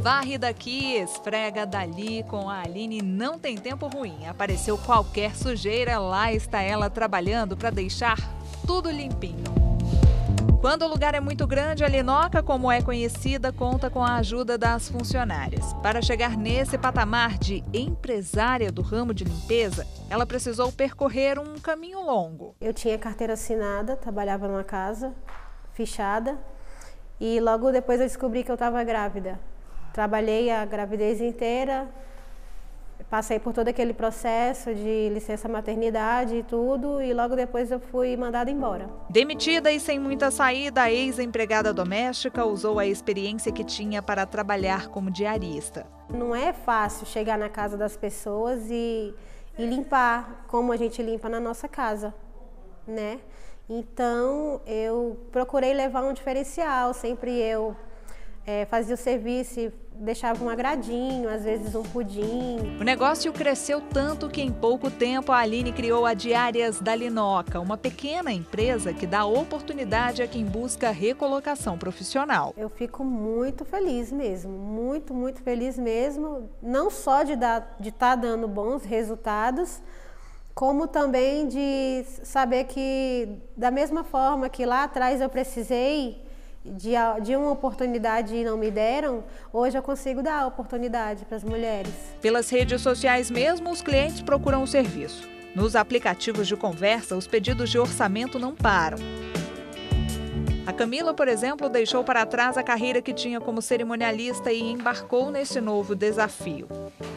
Varre daqui, esfrega dali, com a Aline não tem tempo ruim. Apareceu qualquer sujeira, lá está ela trabalhando para deixar tudo limpinho. Quando o lugar é muito grande, a Linoca, como é conhecida, conta com a ajuda das funcionárias. Para chegar nesse patamar de empresária do ramo de limpeza, ela precisou percorrer um caminho longo. Eu tinha carteira assinada, trabalhava numa casa fichada e logo depois eu descobri que eu estava grávida. Trabalhei a gravidez inteira, passei por todo aquele processo de licença maternidade e tudo, e logo depois eu fui mandada embora. Demitida e sem muita saída, a ex-empregada doméstica usou a experiência que tinha para trabalhar como diarista. Não é fácil chegar na casa das pessoas e limpar como a gente limpa na nossa casa, né? Então eu procurei levar um diferencial, sempre eu fazia o serviço e deixava um agradinho, às vezes um pudim. O negócio cresceu tanto que em pouco tempo a Aline criou a Diárias da Linoca, uma pequena empresa que dá oportunidade a quem busca recolocação profissional. Eu fico muito feliz mesmo, muito, muito feliz mesmo, não só de estar dando bons resultados, como também de saber que, da mesma forma que lá atrás eu precisei de uma oportunidade e não me deram, hoje eu consigo dar a oportunidade para as mulheres. Pelas redes sociais mesmo, os clientes procuram o serviço. Nos aplicativos de conversa, os pedidos de orçamento não param. A Camila, por exemplo, deixou para trás a carreira que tinha como cerimonialista e embarcou nesse novo desafio.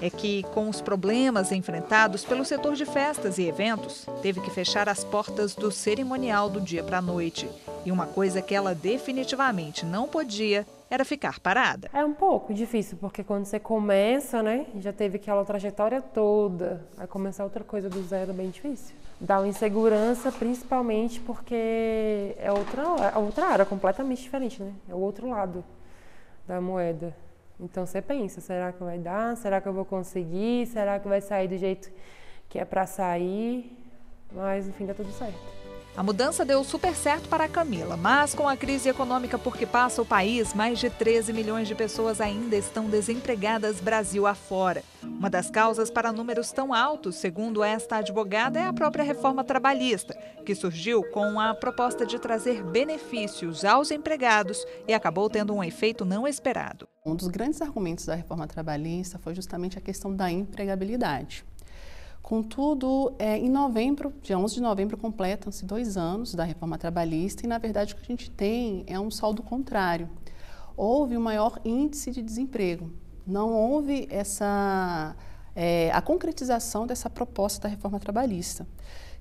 É que, com os problemas enfrentados pelo setor de festas e eventos, teve que fechar as portas do cerimonial do dia para a noite. E uma coisa que ela definitivamente não podia era ficar parada. É um pouco difícil, porque quando você começa, né, já teve aquela trajetória toda, aí começar outra coisa do zero é bem difícil. Dá uma insegurança, principalmente porque é outra área completamente diferente, né? É o outro lado da moeda. Então você pensa, será que vai dar? Será que eu vou conseguir? Será que vai sair do jeito que é para sair? Mas no fim dá tudo certo. A mudança deu super certo para a Camila, mas com a crise econômica por que passa o país, mais de 13 milhões de pessoas ainda estão desempregadas Brasil afora. Uma das causas para números tão altos, segundo esta advogada, é a própria reforma trabalhista, que surgiu com a proposta de trazer benefícios aos empregados e acabou tendo um efeito não esperado. Um dos grandes argumentos da reforma trabalhista foi justamente a questão da empregabilidade. Contudo, em novembro, dia 11 de novembro, completam-se 2 anos da reforma trabalhista e, na verdade, o que a gente tem é um saldo contrário. Houve um maior índice de desemprego. Não houve a concretização dessa proposta da reforma trabalhista.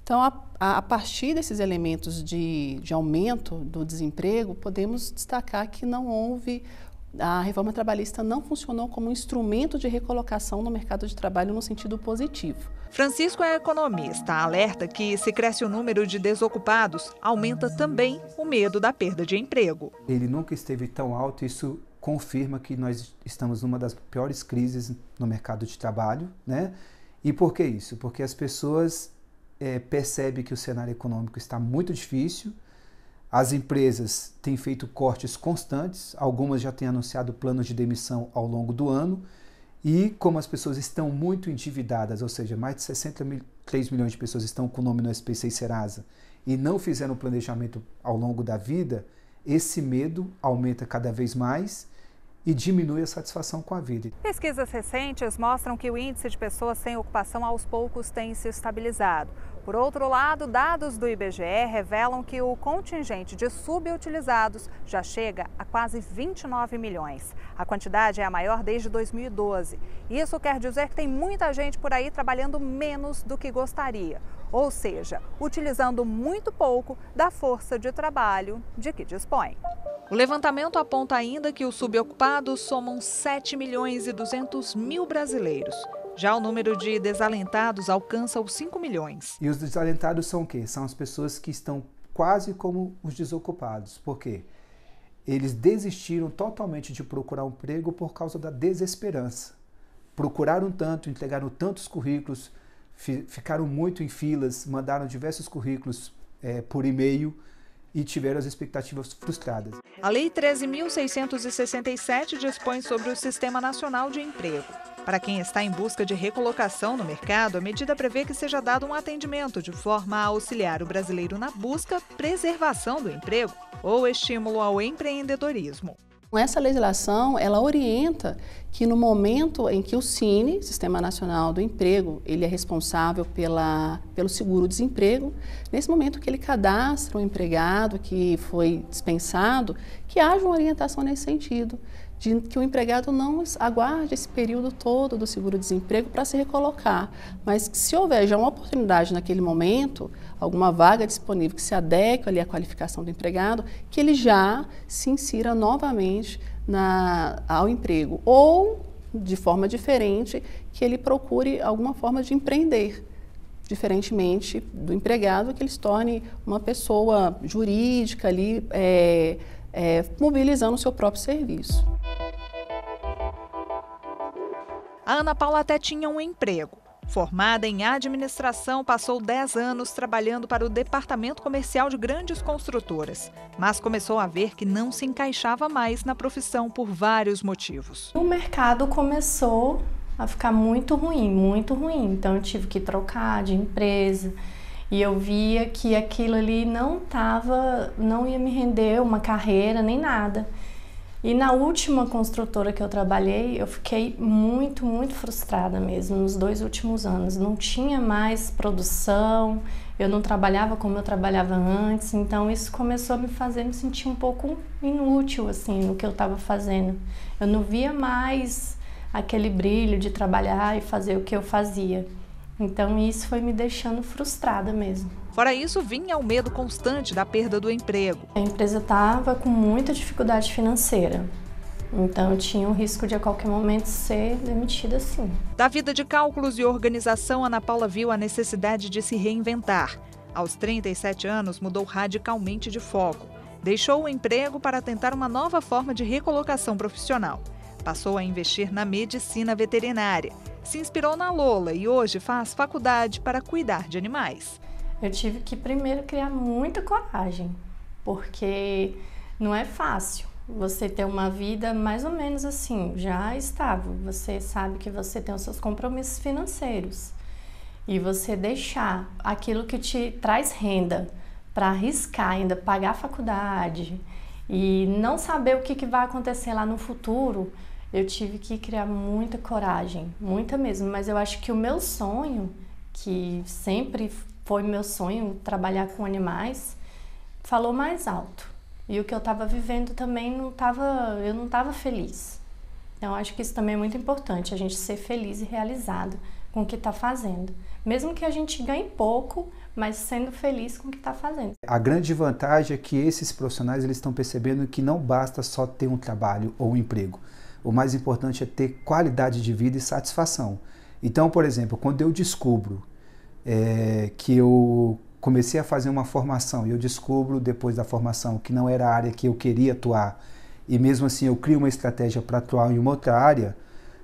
Então, a partir desses elementos de aumento do desemprego, podemos destacar que não houve. A reforma trabalhista não funcionou como um instrumento de recolocação no mercado de trabalho no sentido positivo. Francisco é economista, alerta que se cresce o número de desocupados, aumenta também o medo da perda de emprego. Ele nunca esteve tão alto, isso confirma que nós estamos numa das piores crises no mercado de trabalho, né? E por que isso? Porque as pessoas percebem que o cenário econômico está muito difícil. As empresas têm feito cortes constantes, algumas já têm anunciado planos de demissão ao longo do ano e como as pessoas estão muito endividadas, ou seja, mais de 63 milhões de pessoas estão com o nome no SPC e Serasa e não fizeram planejamento ao longo da vida, esse medo aumenta cada vez mais e diminui a satisfação com a vida. Pesquisas recentes mostram que o índice de pessoas sem ocupação aos poucos tem se estabilizado. Por outro lado, dados do IBGE revelam que o contingente de subutilizados já chega a quase 29 milhões. A quantidade é a maior desde 2012. Isso quer dizer que tem muita gente por aí trabalhando menos do que gostaria, ou seja, utilizando muito pouco da força de trabalho de que dispõe. O levantamento aponta ainda que os subocupados somam 7 milhões e 200 mil brasileiros. Já o número de desalentados alcança os 5 milhões. E os desalentados são o quê? São as pessoas que estão quase como os desocupados. Por quê? Eles desistiram totalmente de procurar um emprego por causa da desesperança. Procuraram tanto, entregaram tantos currículos, ficaram muito em filas, mandaram diversos currículos por e-mail e tiveram as expectativas frustradas. A Lei 13.667 dispõe sobre o Sistema Nacional de Emprego. Para quem está em busca de recolocação no mercado, a medida prevê que seja dado um atendimento de forma a auxiliar o brasileiro na busca, preservação do emprego ou estímulo ao empreendedorismo. Essa legislação, ela orienta que no momento em que o SINE, Sistema Nacional do Emprego, ele é responsável pelo seguro-desemprego, nesse momento que ele cadastra um empregado que foi dispensado, que haja uma orientação nesse sentido, de que o empregado não aguarde esse período todo do seguro-desemprego para se recolocar, mas que se houver já uma oportunidade naquele momento, alguma vaga disponível que se adeque ali à qualificação do empregado, que ele já se insira novamente ao emprego, ou, de forma diferente, que ele procure alguma forma de empreender, diferentemente do empregado, que ele se torne uma pessoa jurídica ali, mobilizando o seu próprio serviço. A Ana Paula até tinha um emprego. Formada em administração, passou 10 anos trabalhando para o departamento comercial de grandes construtoras, mas começou a ver que não se encaixava mais na profissão por vários motivos. O mercado começou a ficar muito ruim, então eu tive que trocar de empresa e eu via que aquilo ali não ia me render uma carreira nem nada. E na última construtora que eu trabalhei, eu fiquei muito frustrada mesmo, nos 2 últimos anos. Não tinha mais produção, eu não trabalhava como eu trabalhava antes, então isso começou a me fazer me sentir um pouco inútil, assim, no que eu estava fazendo. Eu não via mais aquele brilho de trabalhar e fazer o que eu fazia. Então isso foi me deixando frustrada mesmo. Fora isso, vinha o medo constante da perda do emprego. A empresa estava com muita dificuldade financeira, então tinha o risco de a qualquer momento ser demitida sim. Da vida de cálculos e organização, Ana Paula viu a necessidade de se reinventar. Aos 37 anos, mudou radicalmente de foco. Deixou o emprego para tentar uma nova forma de recolocação profissional. Passou a investir na medicina veterinária. Se inspirou na Lola e hoje faz faculdade para cuidar de animais. Eu tive que primeiro criar muita coragem, porque não é fácil você ter uma vida mais ou menos assim, já estável. Você sabe que você tem os seus compromissos financeiros e você deixar aquilo que te traz renda para arriscar ainda pagar a faculdade e não saber o que vai acontecer lá no futuro. Eu tive que criar muita coragem, muita mesmo, mas eu acho que o meu sonho, que sempre foi meu sonho, trabalhar com animais, falou mais alto. E o que eu estava vivendo também eu não estava feliz. Então acho que isso também é muito importante, a gente ser feliz e realizado com o que está fazendo. Mesmo que a gente ganhe pouco, mas sendo feliz com o que está fazendo. A grande vantagem é que esses profissionais eles estão percebendo que não basta só ter um trabalho ou um emprego. O mais importante é ter qualidade de vida e satisfação. Então, por exemplo, quando eu descubro que eu comecei a fazer uma formação e eu descubro depois da formação que não era a área que eu queria atuar e mesmo assim eu crio uma estratégia para atuar em uma outra área,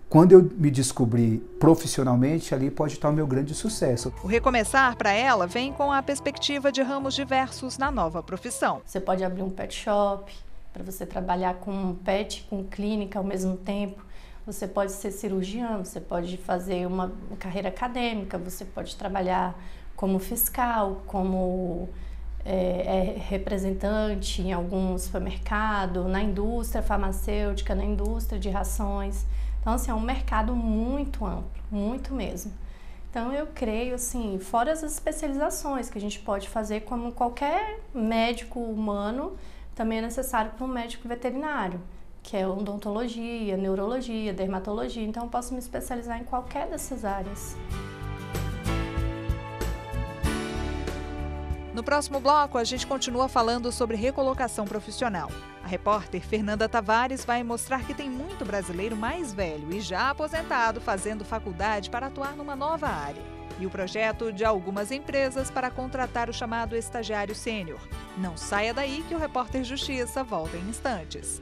quando eu me descobri profissionalmente, ali pode estar o meu grande sucesso. O recomeçar para ela vem com a perspectiva de ramos diversos na nova profissão. Você pode abrir um pet shop, para você trabalhar com pet, com clínica ao mesmo tempo. Você pode ser cirurgião, você pode fazer uma carreira acadêmica, você pode trabalhar como fiscal, como representante em algum supermercado, na indústria farmacêutica, na indústria de rações. Então, assim, é um mercado muito amplo, muito mesmo. Então, eu creio, assim, fora as especializações que a gente pode fazer, como qualquer médico humano, também é necessário para um médico veterinário, que é odontologia, neurologia, dermatologia. Então, eu posso me especializar em qualquer dessas áreas. No próximo bloco, a gente continua falando sobre recolocação profissional. A repórter Fernanda Tavares vai mostrar que tem muito brasileiro mais velho e já aposentado fazendo faculdade para atuar numa nova área. E o projeto de algumas empresas para contratar o chamado estagiário sênior. Não saia daí que o Repórter Justiça volta em instantes.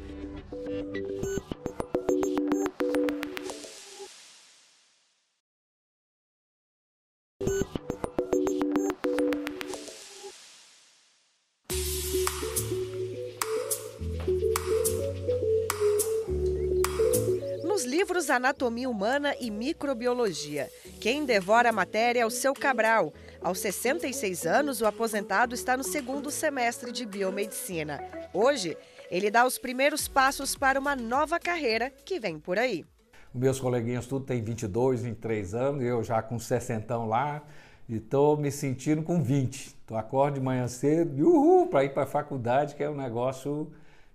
Nos livros Anatomia Humana e Microbiologia, quem devora a matéria é o seu Cabral. Aos 66 anos, o aposentado está no segundo semestre de biomedicina. Hoje, ele dá os primeiros passos para uma nova carreira que vem por aí. Meus coleguinhas tudo têm 22, 23 anos, eu já com 60 lá e estou me sentindo com 20. Eu acordo de manhã cedo, para ir para a faculdade, que é um negócio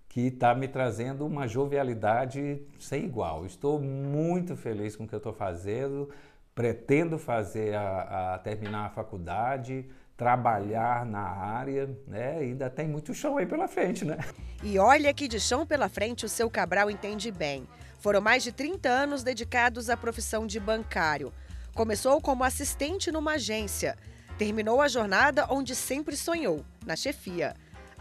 que está me trazendo uma jovialidade sem igual. Estou muito feliz com o que eu estou fazendo, pretendo fazer terminar a faculdade, trabalhar na área, né? Ainda tem muito chão aí pela frente, né? E olha que de chão pela frente o seu Cabral entende bem. Foram mais de 30 anos dedicados à profissão de bancário. Começou como assistente numa agência. Terminou a jornada onde sempre sonhou, na chefia.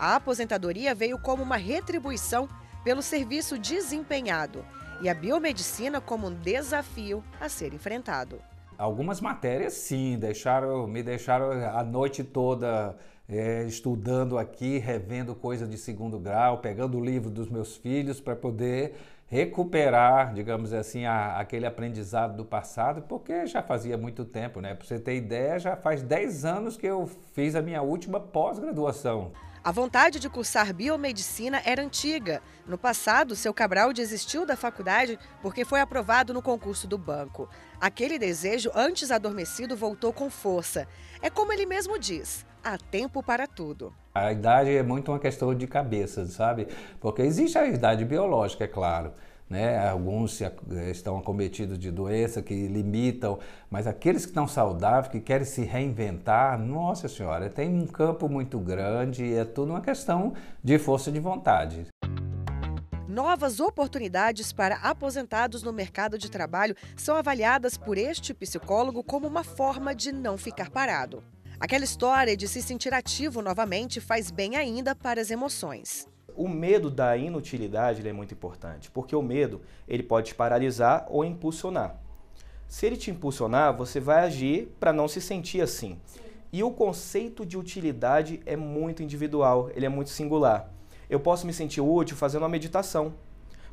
A aposentadoria veio como uma retribuição pelo serviço desempenhado e a biomedicina como um desafio a ser enfrentado. Algumas matérias, sim, me deixaram a noite toda estudando aqui, revendo coisa de segundo grau, pegando o livro dos meus filhos para poder recuperar, digamos assim, aquele aprendizado do passado, porque já fazia muito tempo, né? Para você ter ideia, já faz 10 anos que eu fiz a minha última pós-graduação. A vontade de cursar biomedicina era antiga. No passado, seu Cabral desistiu da faculdade porque foi aprovado no concurso do banco. Aquele desejo, antes adormecido, voltou com força. É como ele mesmo diz, há tempo para tudo. A idade é muito uma questão de cabeça, sabe? Porque existe a idade biológica, é claro, né? Alguns estão acometidos de doença que limitam, mas aqueles que estão saudáveis, que querem se reinventar, nossa senhora, tem um campo muito grande e é tudo uma questão de força de vontade. Novas oportunidades para aposentados no mercado de trabalho são avaliadas por este psicólogo como uma forma de não ficar parado. Aquela história de se sentir ativo novamente faz bem ainda para as emoções. O medo da inutilidade é muito importante, porque o medo ele pode te paralisar ou impulsionar. Se ele te impulsionar, você vai agir para não se sentir assim. E o conceito de utilidade é muito individual, ele é muito singular. Eu posso me sentir útil fazendo uma meditação.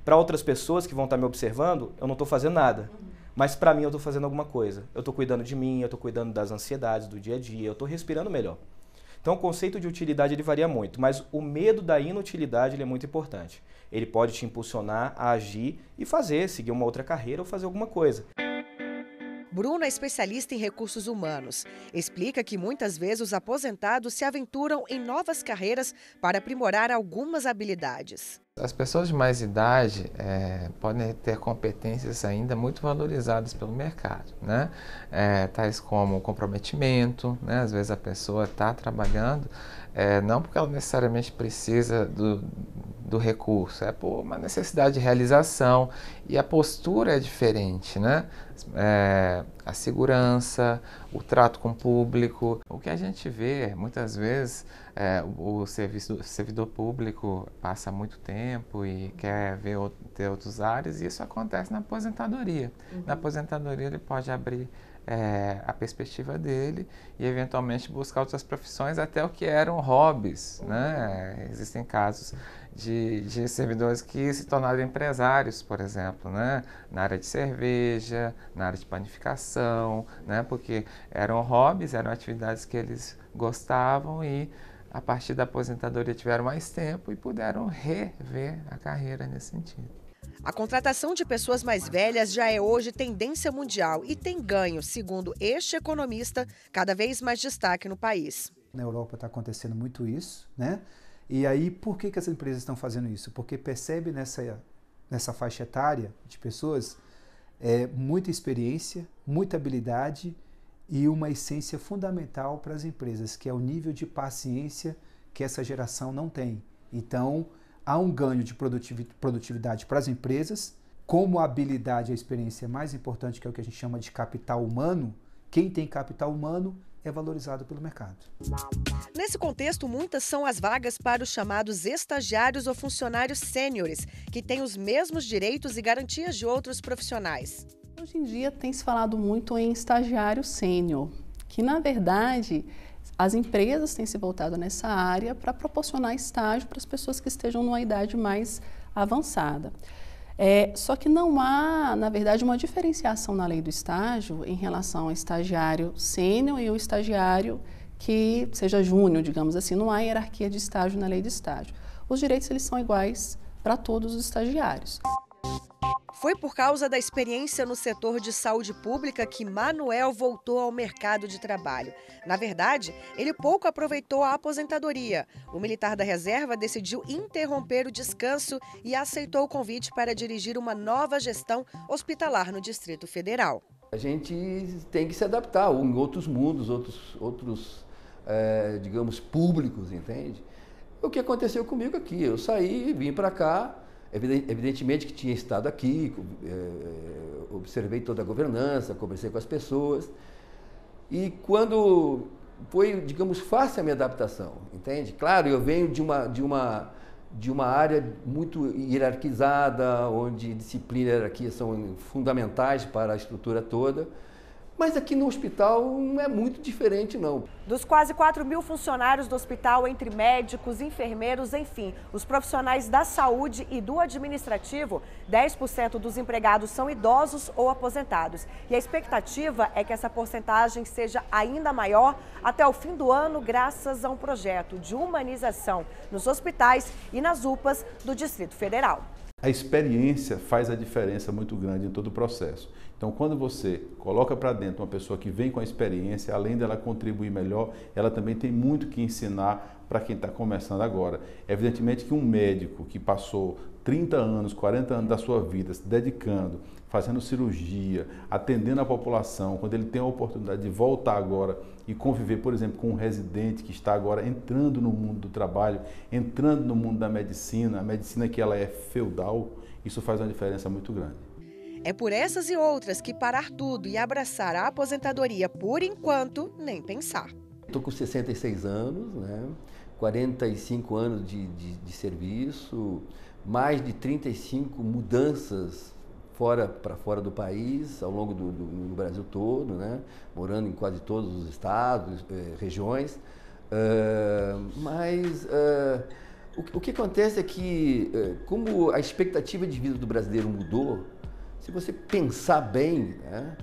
Para outras pessoas que vão estar me observando, eu não estou fazendo nada. Mas para mim eu estou fazendo alguma coisa. Eu estou cuidando de mim, eu estou cuidando das ansiedades do dia a dia, eu estou respirando melhor. Então o conceito de utilidade ele varia muito, mas o medo da inutilidade ele é muito importante. Ele pode te impulsionar a agir e seguir uma outra carreira ou fazer alguma coisa. Bruno é especialista em recursos humanos. Explica que muitas vezes os aposentados se aventuram em novas carreiras para aprimorar algumas habilidades. As pessoas de mais idade podem ter competências ainda muito valorizadas pelo mercado, né? Tais como comprometimento, né? Às vezes a pessoa está trabalhando, não porque ela necessariamente precisa do recurso, é por uma necessidade de realização e a postura é diferente, né? A segurança, o trato com o público. O que a gente vê muitas vezes, o servidor público passa muito tempo e quer ter outras áreas, e isso acontece na aposentadoria. Na aposentadoria ele pode abrir a perspectiva dele e eventualmente buscar outras profissões, até o que eram hobbies, né? Existem casos de servidores que se tornaram empresários, por exemplo, né? Na área de cerveja, na área de panificação, né? Porque eram hobbies, eram atividades que eles gostavam e a partir da aposentadoria tiveram mais tempo e puderam rever a carreira nesse sentido. A contratação de pessoas mais velhas já é hoje tendência mundial e tem ganho, segundo este economista, cada vez mais destaque no país. Na Europa está acontecendo muito isso, né? E aí, por que as empresas estão fazendo isso? Porque percebe nessa faixa etária de pessoas muita experiência, muita habilidade e uma essência fundamental para as empresas, que é o nível de paciência que essa geração não tem. Então, há um ganho de produtividade para as empresas, como a habilidade e a experiência é mais importante, que é o que a gente chama de capital humano. Quem tem capital humano é valorizado pelo mercado. Nesse contexto, muitas são as vagas para os chamados estagiários ou funcionários sêniores, que têm os mesmos direitos e garantias de outros profissionais. Hoje em dia tem se falado muito em estagiário sênior, que na verdade as empresas têm se voltado nessa área para proporcionar estágio para as pessoas que estejam numa idade mais avançada. Só que não há, na verdade, uma diferenciação na lei do estágio em relação ao estagiário sênior e o estagiário que seja júnior, digamos assim. Não há hierarquia de estágio na lei de estágio. Os direitos eles são iguais para todos os estagiários. Foi por causa da experiência no setor de saúde pública que Manuel voltou ao mercado de trabalho. Na verdade, ele pouco aproveitou a aposentadoria. O militar da reserva decidiu interromper o descanso e aceitou o convite para dirigir uma nova gestão hospitalar no Distrito Federal. A gente tem que se adaptar em outros mundos, outros digamos, públicos, entende? O que aconteceu comigo aqui, eu saí, vim para cá. Evidentemente que tinha estado aqui, observei toda a governança, conversei com as pessoas e quando foi, digamos, fácil a minha adaptação, entende? Claro, eu venho de uma área muito hierarquizada, onde disciplina e hierarquia são fundamentais para a estrutura toda, mas aqui no hospital não é muito diferente, não. Dos quase 4.000 funcionários do hospital, entre médicos, enfermeiros, enfim, os profissionais da saúde e do administrativo, 10% dos empregados são idosos ou aposentados. E a expectativa é que essa porcentagem seja ainda maior até o fim do ano, graças a um projeto de humanização nos hospitais e nas UPAs do Distrito Federal. A experiência faz a diferença muito grande em todo o processo. Então, quando você coloca para dentro uma pessoa que vem com a experiência, além dela contribuir melhor, ela também tem muito que ensinar para quem está começando agora. Evidentemente que um médico que passou 30 anos, 40 anos da sua vida se dedicando, fazendo cirurgia, atendendo a população, quando ele tem a oportunidade de voltar agora e conviver, por exemplo, com um residente que está agora entrando no mundo do trabalho, entrando no mundo da medicina, a medicina que ela é feudal, isso faz uma diferença muito grande. É por essas e outras que parar tudo e abraçar a aposentadoria, por enquanto, nem pensar. Estou com 66 anos, né? 45 anos de serviço, mais de 35 mudanças para fora do país, ao longo do Brasil todo, né? Morando em quase todos os estados, regiões. Mas o que acontece é que, como a expectativa de vida do brasileiro mudou, se você pensar bem, né,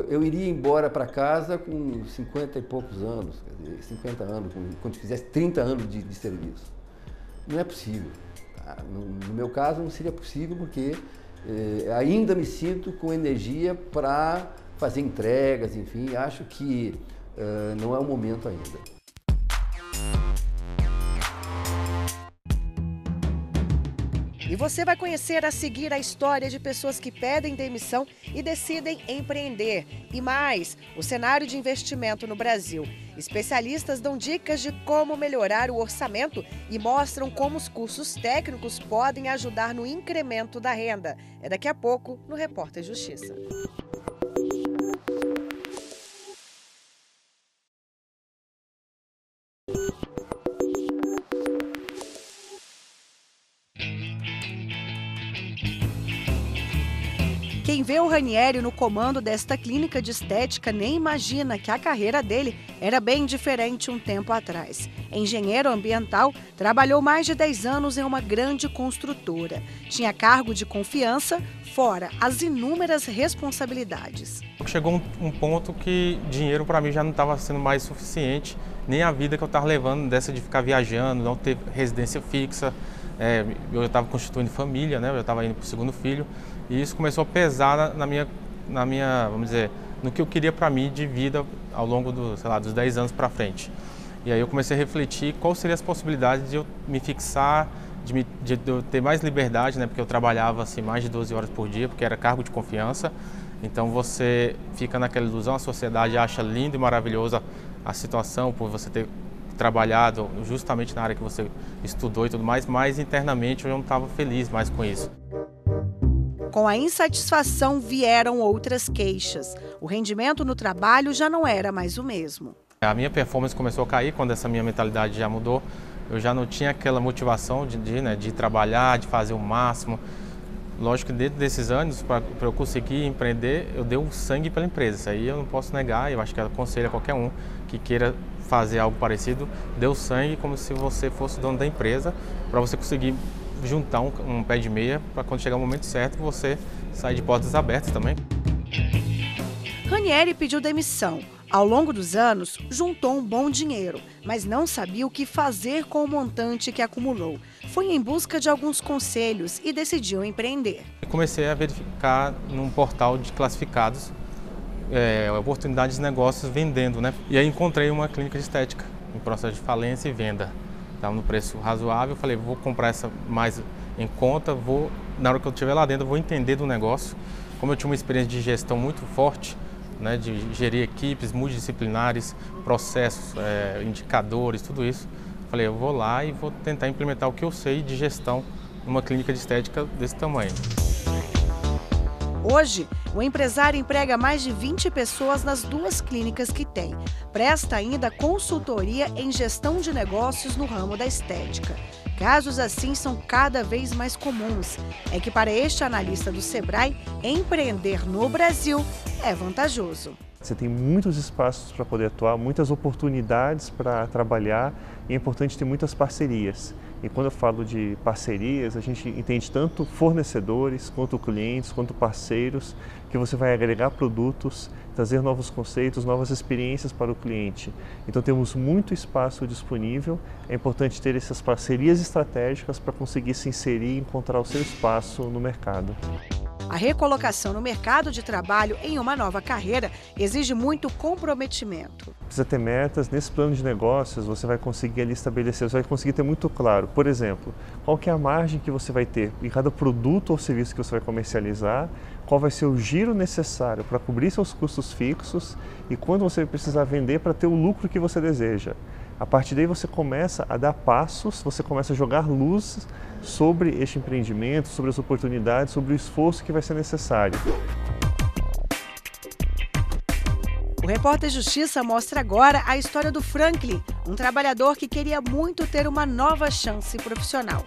eu iria embora para casa com 50 e poucos anos, quer dizer, 50 anos, quando fizesse 30 anos de serviço. Não é possível. Tá? No meu caso, não seria possível porque ainda me sinto com energia para fazer entregas, enfim, acho que não é o momento ainda. E você vai conhecer a seguir a história de pessoas que pedem demissão e decidem empreender. E mais, o cenário de investimento no Brasil. Especialistas dão dicas de como melhorar o orçamento e mostram como os cursos técnicos podem ajudar no incremento da renda. É daqui a pouco no Repórter Justiça. Quem vê o Ranieri no comando desta clínica de estética nem imagina que a carreira dele era bem diferente um tempo atrás. Engenheiro ambiental, trabalhou mais de 10 anos em uma grande construtora. Tinha cargo de confiança, fora as inúmeras responsabilidades. Chegou um ponto que dinheiro para mim já não estava sendo mais suficiente, nem a vida que eu estava levando dessa de ficar viajando, não ter residência fixa. Eu estava constituindo família, né? Eu estava indo para o segundo filho. E isso começou a pesar na minha, vamos dizer, no que eu queria para mim de vida ao longo dos 10 anos para frente. E aí eu comecei a refletir quais seriam as possibilidades de eu me fixar, de eu ter mais liberdade, né? Porque eu trabalhava assim, mais de 12 horas por dia, porque era cargo de confiança. Então você fica naquela ilusão, a sociedade acha linda e maravilhosa a situação por você ter trabalhado justamente na área que você estudou e tudo mais, mas internamente eu não estava feliz mais com isso. Com a insatisfação vieram outras queixas. O rendimento no trabalho já não era mais o mesmo. A minha performance começou a cair quando essa minha mentalidade já mudou. Eu já não tinha aquela motivação de trabalhar, de fazer o máximo. Lógico que dentro desses anos, para eu conseguir empreender, eu dei um sangue pela empresa. Isso aí eu não posso negar, eu acho que eu aconselho a qualquer um que queira fazer algo parecido, dê o sangue como se você fosse dono da empresa, para você conseguir juntar um pé de meia, para quando chegar o momento certo, você sair de portas abertas também. Ranieri pediu demissão. Ao longo dos anos, juntou um bom dinheiro, mas não sabia o que fazer com o montante que acumulou. Foi em busca de alguns conselhos e decidiu empreender. Comecei a verificar num portal de classificados oportunidades de negócios vendendo, né? E aí encontrei uma clínica de estética em processo de falência e venda. Estava no preço razoável, falei, vou comprar essa mais em conta, na hora que eu estiver lá dentro, eu vou entender do negócio. Como eu tinha uma experiência de gestão muito forte, né, de gerir equipes multidisciplinares, processos, indicadores, tudo isso. Falei, eu vou lá e vou tentar implementar o que eu sei de gestão numa clínica de estética desse tamanho. Hoje, o empresário emprega mais de 20 pessoas nas 2 clínicas que tem. Presta ainda consultoria em gestão de negócios no ramo da estética. Casos assim são cada vez mais comuns. É que para este analista do Sebrae, empreender no Brasil é vantajoso. Você tem muitos espaços para poder atuar, muitas oportunidades para trabalhar e é importante ter muitas parcerias. E quando eu falo de parcerias, a gente entende tanto fornecedores, quanto clientes, quanto parceiros, que você vai agregar produtos, trazer novos conceitos, novas experiências para o cliente. Então temos muito espaço disponível, é importante ter essas parcerias estratégicas para conseguir se inserir e encontrar o seu espaço no mercado. A recolocação no mercado de trabalho em uma nova carreira exige muito comprometimento. Precisa ter metas. Nesse plano de negócios, você vai conseguir ali estabelecer, você vai conseguir ter muito claro, por exemplo, qual que é a margem que você vai ter em cada produto ou serviço que você vai comercializar, qual vai ser o giro necessário para cobrir seus custos fixos e quando você precisar vender para ter o lucro que você deseja. A partir daí você começa a dar passos, você começa a jogar luz sobre este empreendimento, sobre as oportunidades, sobre o esforço que vai ser necessário. O Repórter Justiça mostra agora a história do Franklin, um trabalhador que queria muito ter uma nova chance profissional.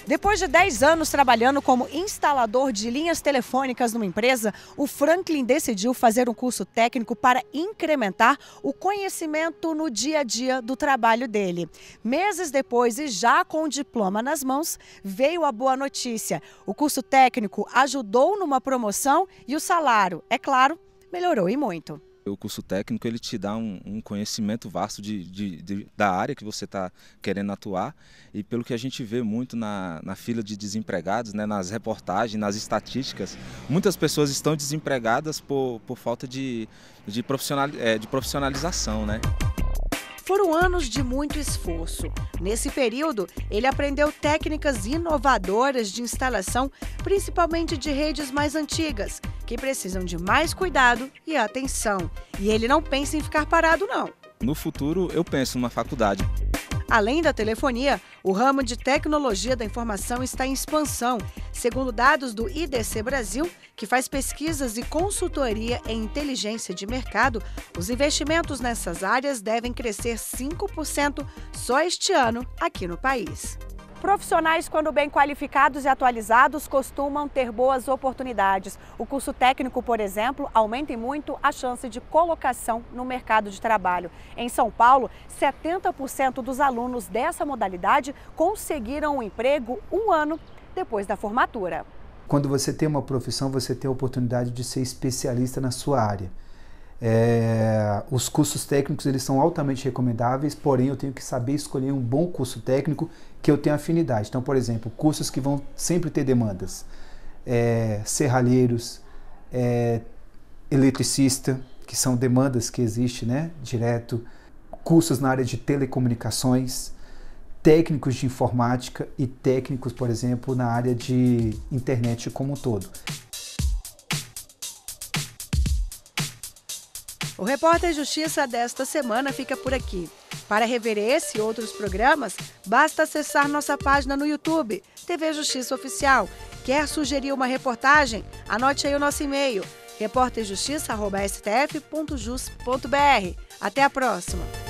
Depois de 10 anos trabalhando como instalador de linhas telefônicas numa empresa, o Franklin decidiu fazer um curso técnico para incrementar o conhecimento no dia a dia do trabalho dele. Meses depois e já com o diploma nas mãos, veio a boa notícia. O curso técnico ajudou numa promoção e o salário, é claro, melhorou e muito. O curso técnico ele te dá um conhecimento vasto da área que você está querendo atuar e pelo que a gente vê muito na fila de desempregados, né, nas reportagens, nas estatísticas, muitas pessoas estão desempregadas por falta de profissionalização, né? Foram anos de muito esforço. Nesse período, ele aprendeu técnicas inovadoras de instalação, principalmente de redes mais antigas, que precisam de mais cuidado e atenção. E ele não pensa em ficar parado, não. No futuro, eu penso numa faculdade. Além da telefonia, o ramo de tecnologia da informação está em expansão. Segundo dados do IDC Brasil, que faz pesquisas e consultoria em inteligência de mercado, os investimentos nessas áreas devem crescer 5% só este ano aqui no país. Profissionais, quando bem qualificados e atualizados, costumam ter boas oportunidades. O curso técnico, por exemplo, aumenta muito a chance de colocação no mercado de trabalho. Em São Paulo, 70% dos alunos dessa modalidade conseguiram um emprego um ano depois da formatura. Quando você tem uma profissão, você tem a oportunidade de ser especialista na sua área. Os cursos técnicos eles são altamente recomendáveis, porém eu tenho que saber escolher um bom curso técnico que eu tenha afinidade. Então, por exemplo, cursos que vão sempre ter demandas, serralheiros, eletricista, que são demandas que existem, né, direto, cursos na área de telecomunicações, técnicos de informática e técnicos, por exemplo, na área de internet como um todo. O Repórter Justiça desta semana fica por aqui. Para rever esse e outros programas, basta acessar nossa página no YouTube, TV Justiça Oficial. Quer sugerir uma reportagem? Anote aí o nosso e-mail, repórterjustiça@stf.jus.br. Até a próxima!